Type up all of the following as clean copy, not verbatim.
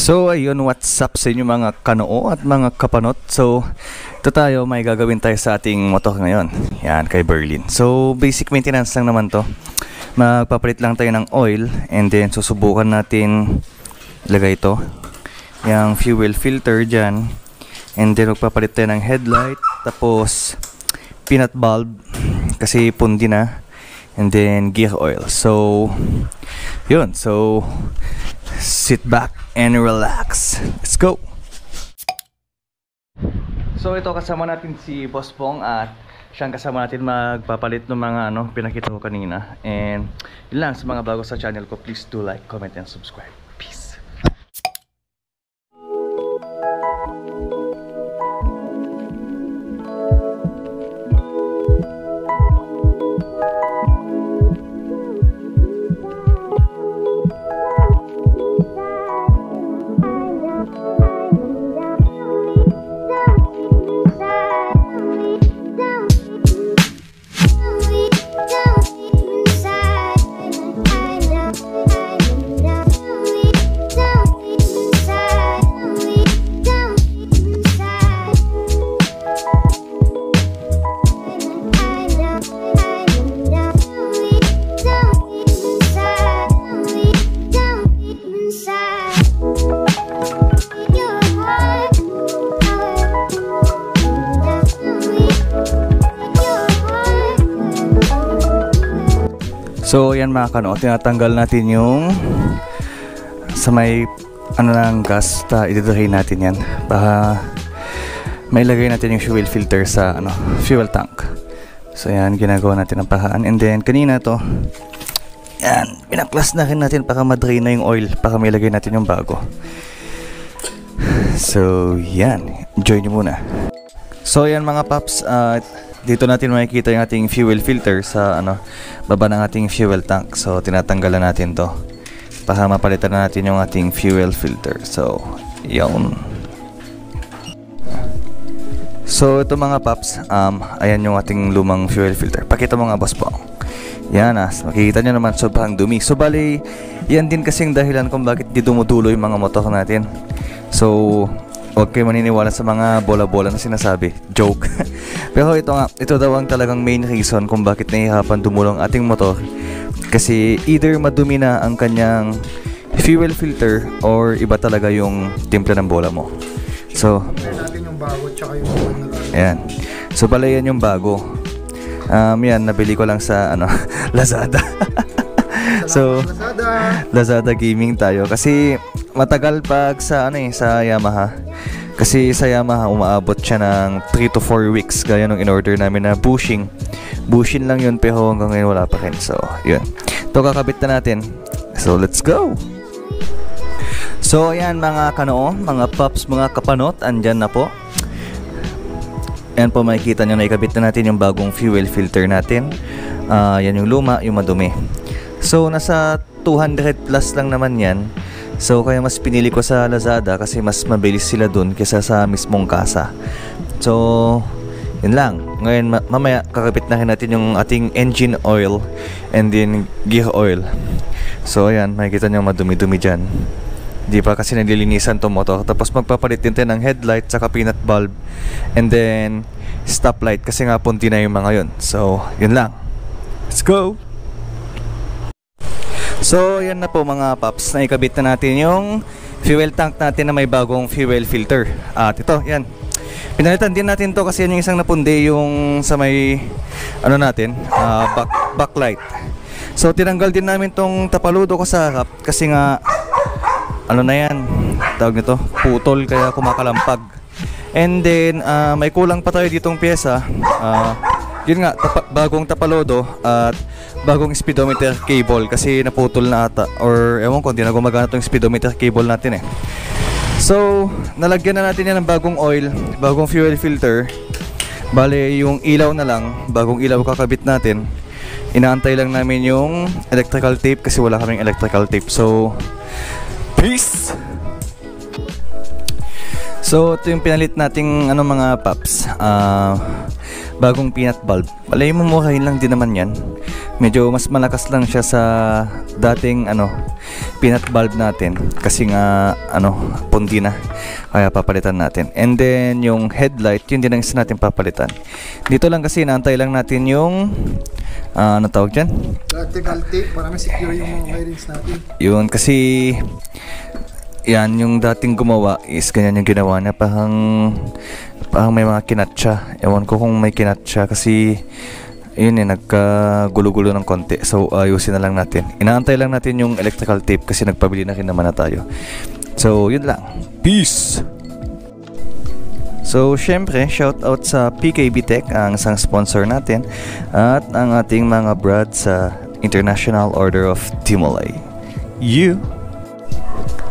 So ayun, what's up sa inyo mga kanoo at mga kapanot. So ito tayo, may gagawin tayo sa ating motor ngayon. Yan, kay Berlin. So basic maintenance lang naman to. Magpapalit lang tayo ng oil and then susubukan natin ilagay ito, yung fuel filter dyan. And then magpapalit tayo ng headlight, tapos peanut bulb kasi pundi na, and then gear oil. So yun, so sit back and relax. Let's go. So ito, kasama natin si Boss Bong at siyang kasama natin magpapalit ng mga pinakita ko kanina. And yun lang, sa mga bago sa channel ko, please do like, comment and subscribe. Peace. So yan mga kano, tinatanggal natin yung sa may ng gas, i-drain natin yan para may lagay natin yung fuel filter sa fuel tank. So yan, ginagawa natin ang paraan. And then kanina to, yan, pinaklas na rin natin para ma-drain na yung oil, para may lagay natin yung bago. So yan, enjoy nyo muna. So yan mga paps, dito natin makikita yung ating fuel filter sa baba ng ating fuel tank. So tinatanggalan natin to para mapalitan na natin yung ating fuel filter. So yun. So ito mga paps, ayan yung ating lumang fuel filter. Pakita mo nga Boss Bong. Yan, makikita nyo naman sobrang dumi. So bali, yan din kasing dahilan kung bakit di dumudulo yung mga motor natin. So huwag kayo maniniwala sa mga bola-bola na sinasabi. Joke. Pero ito daw ang talagang main reason kung bakit nahihirapan dumulong ating motor. Kasi either madumi na ang kanyang fuel filter or iba talaga yung timpla ng bola mo. So natin yung bago tsaka yung ayan. So pala yan yung bago. Yan, nabili ko lang sa Lazada. So Lazada Gaming tayo kasi matagal pag sa sa Yamaha. Kasi sa Yamaha umaabot siya ng 3 to 4 weeks gaya nung in-order namin na bushing. Bushing lang yun pero hanggang ngayon wala pa rin. So yun, ito kakabit na natin. So let's go. So ayan mga kanoo, mga pups, mga kapanot, andyan na po. Ayan po, makikita nyo na ikabit na natin yung bagong fuel filter natin. Yan yung luma, yung madumi. So nasa 200 plus lang naman yan. So kaya mas pinili ko sa Lazada kasi mas mabilis sila dun kaysa sa mismong kasa. So yun lang. Ngayon mamaya kakabit na rin natin yung ating engine oil and then gear oil. So ayan, makikita nyo madumi-dumi dyan. Di pa kasi nililinisan to motor. Tapos magpapalit din tayo ng headlight saka peanut bulb and then stoplight kasi nga punti na yung mga yun. So yun lang. Let's go! So yan na po mga paps, naikabit na natin yung fuel tank natin na may bagong fuel filter. At ito, yan, pinalitan din natin to kasi yan yung isang napundi yung sa may natin, backlight. So tinanggal din namin tong tapaludo ko sa harap kasi nga na yan, tawag nito, putol kaya kumakalampag. And then may kulang pa tayo ditong pyesa. Yun nga, bagong tapalodo at bagong speedometer cable kasi naputol na ata or ewan ko, hindi na gumagana itong speedometer cable natin eh. So nalagyan na natin yan ng bagong oil, bagong fuel filter. Bale yung ilaw na lang, bagong ilaw kakabit natin. Inaantay lang namin yung electrical tape kasi wala kaming electrical tape. So peace. So ito yung pinalit nating mga paps, bagong peanut bulb. Balay mo murahin lang din naman yan. medyo mas malakas lang siya sa dating peanut bulb natin kasi nga punti na, kaya papalitan natin. And then yung headlight, yun din ang isa natin papalitan. Dito lang kasi inaantay lang natin yung ano tawag dyan? Electrical tape para ma-secure yung mga wirings natin. Yun kasi yan yung dating gumawa is ganyan yung ginawa niya, parang may mga kinat siya. Ewan ko kung may kinat siya kasi yun nagkagulo-gulo ng konti. So ayusin na lang natin. Inaantay lang natin yung electrical tape kasi nagpabili na rin naman na tayo. So yun lang. Peace! So syempre, shout out sa PKB Tech, ang isang sponsor natin, at ang ating mga brad sa International Order of Timolay. You!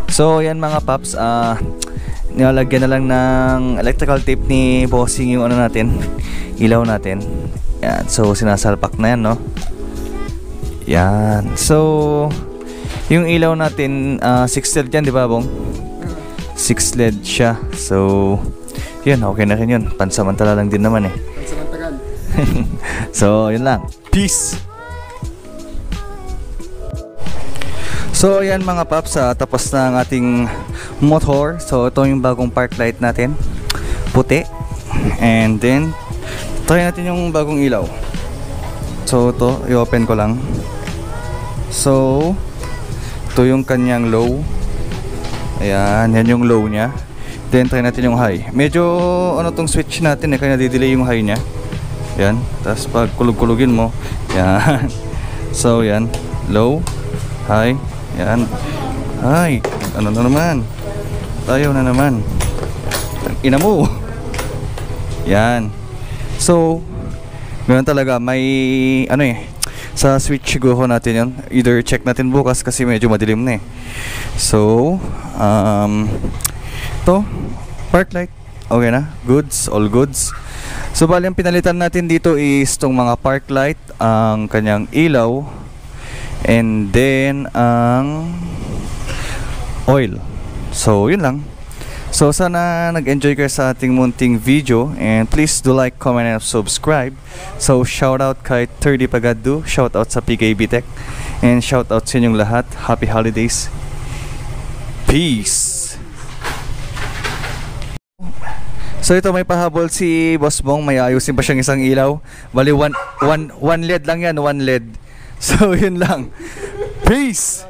So yan mga paps, nilalagyan na lang ng electrical tape ni Bossing yung natin, ilaw natin. Yan, so sinasalpak na yan, no? Yan. So yung ilaw natin 6 LED yan, di ba, Bong? 6 LED siya. So yun, okay na rin yun. Pansamantala lang din naman eh. Pansamantagal. So yun lang. Peace! So ayan mga paps, tapos na ang ating motor. So ito yung bagong park light natin, puti. And then try natin yung bagong ilaw. So ito, i-open ko lang. So ito yung kanyang low. Ayan, yan yung low nya. Then try natin yung high. Medyo tong switch natin kaya nadidelay yung high nya. Yan, tapos pag kulog-kulugin mo, yan. So yan, low, high. Yan. Ay, ano na naman? Tayo na naman. Ina mo. Yan. So, ganoon talaga. May, sa switch siguro natin yan. Either check natin bukas kasi medyo madilim na eh. So, to, park light. Okay na. Goods, all goods. So, bali ang pinalitan natin dito is tong mga park light, ang kanyang ilaw, and then ang oil. So yun lang. So sana nag-enjoy kayo sa ating munting video, and please do like, comment, and subscribe. So shout out kay 30 Pagadu, shout out sa PKB Tech, and shout out sa inyong lahat. Happy holidays. Peace. So ito, may pahabol si Boss Bong, may ayusin pa siyang isang ilaw. Bali one LED lang yan, one LED. So yun lang. Peace!